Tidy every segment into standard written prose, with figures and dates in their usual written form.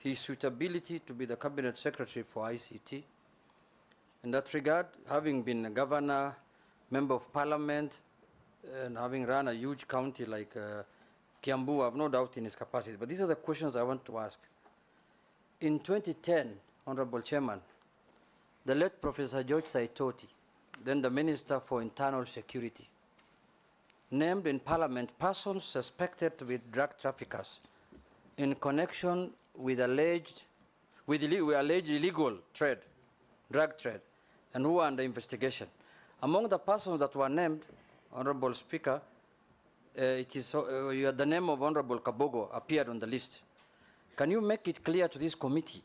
his suitability to be the Cabinet Secretary for ICT. In that regard, having been a governor, member of parliament, and having run a huge county like Kiambu, I have no doubt in his capacity. But these are the questions I want to ask. In 2010, Honorable Chairman, the late Professor George Saitoti, then the Minister for Internal Security, named in Parliament persons suspected to be drug traffickers in connection with alleged illegal trade, drug trade, and who are under investigation. Among the persons that were named, Honorable Speaker, the name of Honorable Kabogo appeared on the list. Can you make it clear to this committee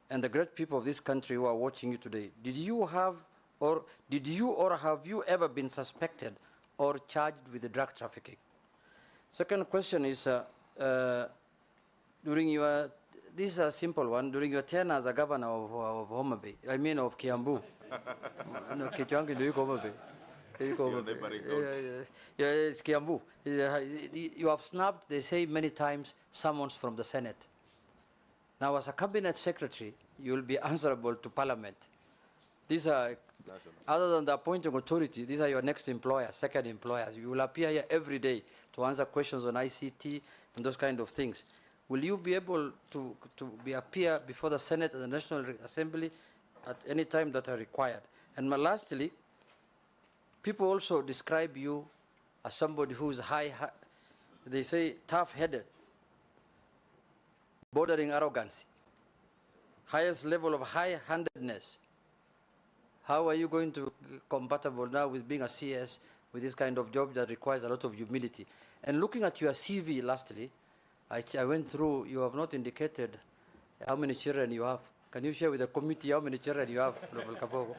and the great people of this country who are watching you today, did you or have you ever been suspected or charged with the drug trafficking? Second question is, this is a simple one, during your tenure as a governor of Mohhamed, I mean of Kiambu. No, Kichwangi, do you come over? Yeah, it's Kiambu. You have snapped, they say many times, summons from the Senate. Now, as a cabinet secretary, you will be answerable to Parliament. These are, other than the appointing authority, these are your next employers, second employers. You will appear here every day to answer questions on ICT and those kind of things. Will you be able to appear before the Senate and the National Assembly at any time that are required? And lastly, people also describe you as somebody who is they say tough-headed, bordering arrogance, highest level of high-handedness. How are you going to be compatible now with being a CS with this kind of job that requires a lot of humility? And looking at your CV lastly, I went through, you have not indicated how many children you have. Can you share with the committee how many children you have, Kabogo?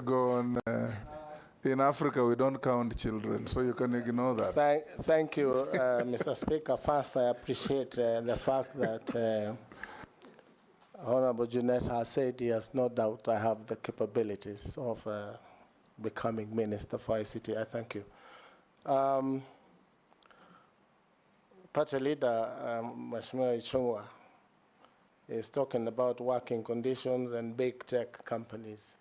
Go on. In Africa, we don't count children, so you can ignore that. Thank you, Mr. Speaker. First, I appreciate the fact that Honorable Junet has said he has no doubt I have the capabilities of becoming Minister for ICT. I thank you. Party leader, Mheshimiwa Ichung'wa, is talking about working conditions and big tech companies.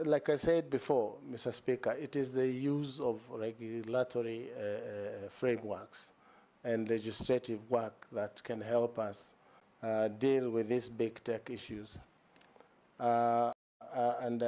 Like I said before, Mr. Speaker, it is the use of regulatory frameworks and legislative work that can help us deal with these big tech issues. And